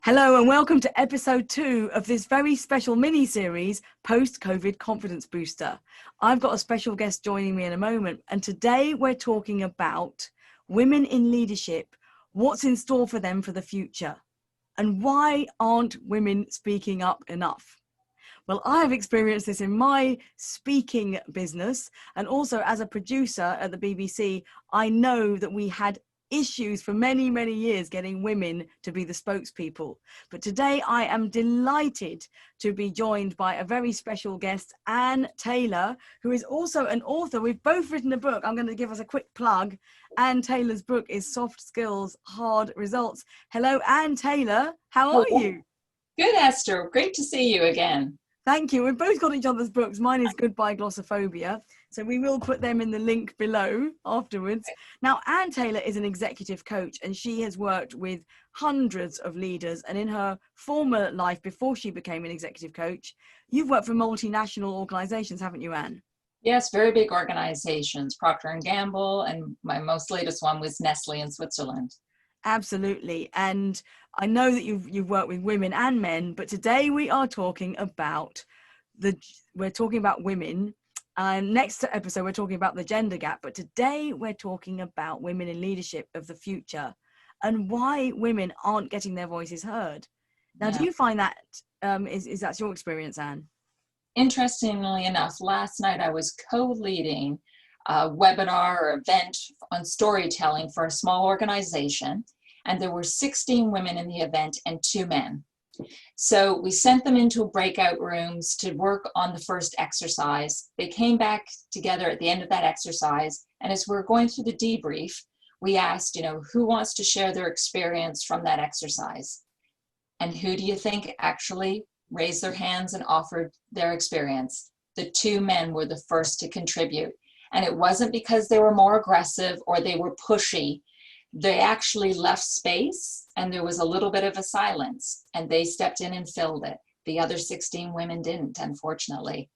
Hello and welcome to episode 2 of this very special mini-series, Post-COVID Confidence Booster. I've got a special guest joining me in a moment, and today we're talking about women in leadership, what's in store for them for the future, and why aren't women speaking up enough? Well, I have experienced this in my speaking business, and also as a producer at the BBC, I know that we had issues for many years getting women to be the spokespeople. But today I am delighted to be joined by a very special guest, Anne Taylor, who is also an author. We've both written a book. I'm going to give us a quick plug. Anne Taylor's book is Soft Skills, Hard Results. Hello, Anne Taylor. How are you? Good, Esther. Great to see you again. Thank you. We've both got each other's books. Mine is Goodbye Glossophobia. So we will put them in the link below afterwards. Now, Anne Taylor is an executive coach, and she has worked with hundreds of leaders. And in her former life, before she became an executive coach, you've worked for multinational organizations, haven't you, Anne? Yes, very big organizations, Procter and Gamble, and my most latest one was Nestle in Switzerland. Absolutely. And I know that you've worked with women and men, but today we are talking about women. And next episode, we're talking about the gender gap. But today we're talking about women in leadership of the future and why women aren't getting their voices heard. Now, Yeah. do you find that is that your experience, Anne? Interestingly enough, last night I was co-leading a webinar or event on storytelling for a small organization, and there were 16 women in the event and 2 men. So we sent them into breakout rooms to work on the first exercise. They came back together at the end of that exercise, and as we're going through the debrief, we asked, who wants to share their experience from that exercise? And who do you think actually raised their hands and offered their experience? The 2 men were the first to contribute. And it wasn't because they were more aggressive or they were pushy. They actually left space, and there was a little bit of a silence, and they stepped in and filled it. The other 16 women didn't, unfortunately.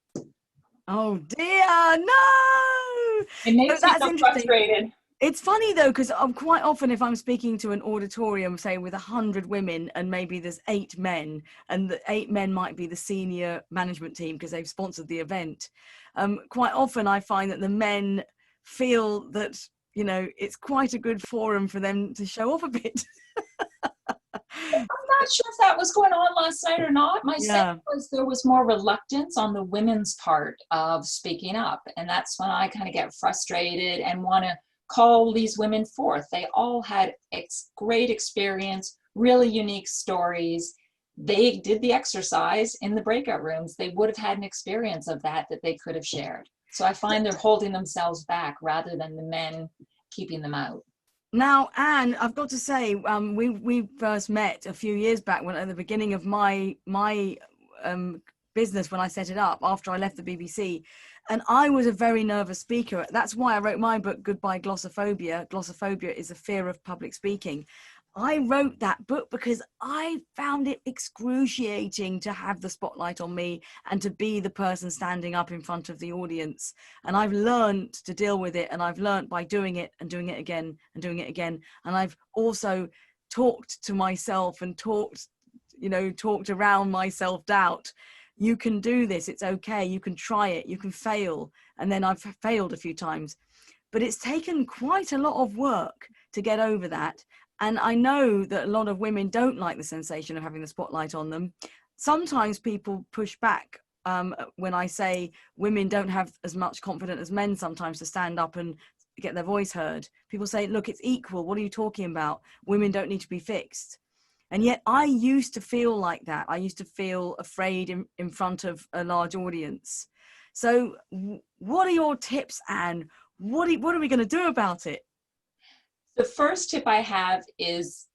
Oh dear, no! It makes me so frustrated. It's funny though, because quite often if I'm speaking to an auditorium, say with 100 women, and maybe there's 8 men, and the 8 men might be the senior management team because they've sponsored the event. Quite often I find that the men feel that, it's quite a good forum for them to show off a bit. I'm not sure if that was going on last night or not. My sense was there was more reluctance on the women's part of speaking up. And that's when I kind of get frustrated and want to call these women forth. They all had great experience, really unique stories. They did the exercise in the breakout rooms. They would have had an experience of that they could have shared. So I find they're holding themselves back rather than the men keeping them out. Now, Anne, I've got to say, we first met a few years back when at the beginning of my business when I set it up after I left the BBC. And I was a very nervous speaker. That's why I wrote my book, Goodbye Glossophobia. Glossophobia is a fear of public speaking. I wrote that book because I found it excruciating to have the spotlight on me and to be the person standing up in front of the audience. And I've learned to deal with it, and I've learned by doing it and doing it again and doing it again. And I've also talked to myself and talked around my self-doubt. You can do this. It's okay. You can try it. You can fail. And then I've failed a few times. But it's taken quite a lot of work to get over that. And I know that a lot of women don't like the sensation of having the spotlight on them. Sometimes people push back when I say women don't have as much confidence as men sometimes to stand up and get their voice heard. People say, look, it's equal. What are you talking about? Women don't need to be fixed. And yet I used to feel like that. I used to feel afraid in front of a large audience. So what are your tips, Anne? What are we going to do about it? The first tip I have is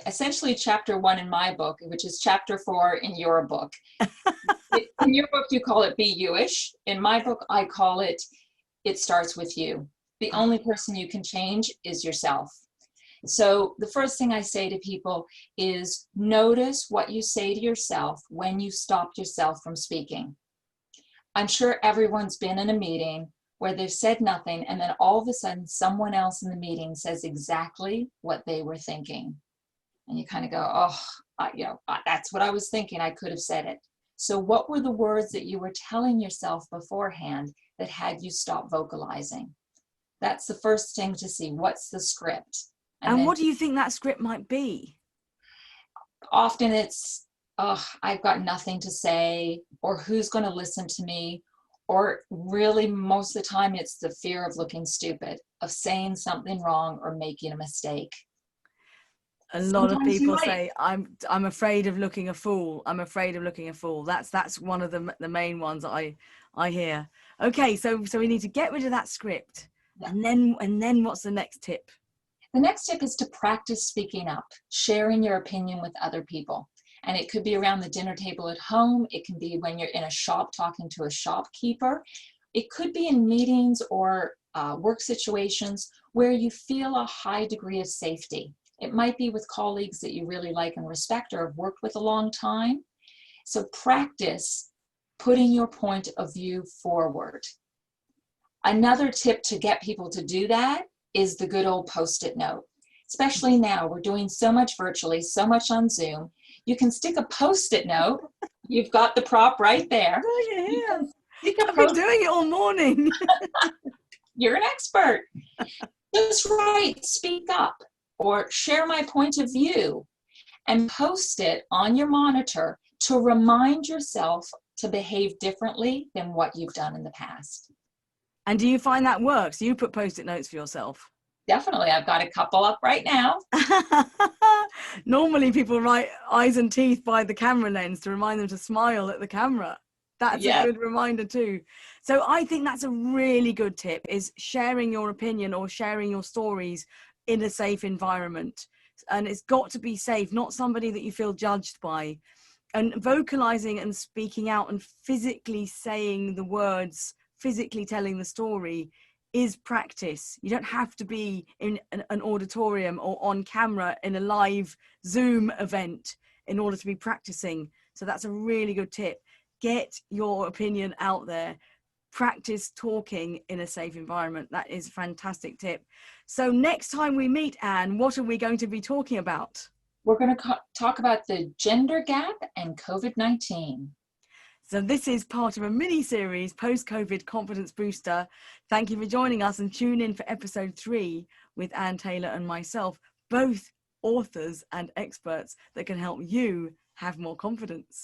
essentially chapter 1 in my book, which is chapter 4 in your book. In your book, you call it Be You-ish. In my book, I call it It Starts With You. The only person you can change is yourself. So the first thing I say to people is notice what you say to yourself when you stopped yourself from speaking. I'm sure everyone's been in a meeting where they've said nothing, and then all of a sudden someone else in the meeting says exactly what they were thinking. And you kind of go, oh, That's what I was thinking. I could have said it. So what were the words that you were telling yourself beforehand that had you stop vocalizing? That's the first thing to see. What's the script? And And then what do you think that script might be? often it's, oh, I've got nothing to say, or who's going to listen to me? Or really, most of the time, it's the fear of looking stupid, of saying something wrong or making a mistake. A lot of Sometimes you people might. say, I'm afraid of looking a fool. I'm afraid of looking a fool. That's one of the main ones that I hear. Okay, so we need to get rid of that script. Yeah. And then what's the next tip? The next tip is to practice speaking up, sharing your opinion with other people. And it could be around the dinner table at home. It can be when you're in a shop talking to a shopkeeper. It could be in meetings or work situations where you feel a high degree of safety. It might be with colleagues that you really like and respect or have worked with a long time. So practice putting your point of view forward. Another tip to get people to do that is the good old Post-it note. Especially now, we're doing so much virtually, so much on Zoom. You can stick a Post-it note. You've got the prop right there. Oh, yeah. Stick a I've been Post-it. doing it all morning. You're an expert. Just write, speak up, or share my point of view, and post it on your monitor to remind yourself to behave differently than what you've done in the past. And do you find that works? You put Post-it notes for yourself? Definitely. I've got a couple up right now. Normally people write eyes and teeth by the camera lens to remind them to smile at the camera. That's a good reminder too. So I think that's a really good tip, is sharing your opinion or sharing your stories in a safe environment. And it's got to be safe, not somebody that you feel judged by. And vocalizing and speaking out and physically saying the words, physically telling the story is practice. You don't have to be in an auditorium or on camera in a live Zoom event in order to be practicing. So that's a really good tip. Get your opinion out there. Practice talking in a safe environment. That is a fantastic tip. So next time we meet, Anne, what are we going to be talking about? We're going to talk about the gender gap and COVID-19. So this is part of a mini-series, Post-COVID Confidence Booster. Thank you for joining us, and tune in for episode 3 with Anne Taylor and myself, both authors and experts that can help you have more confidence.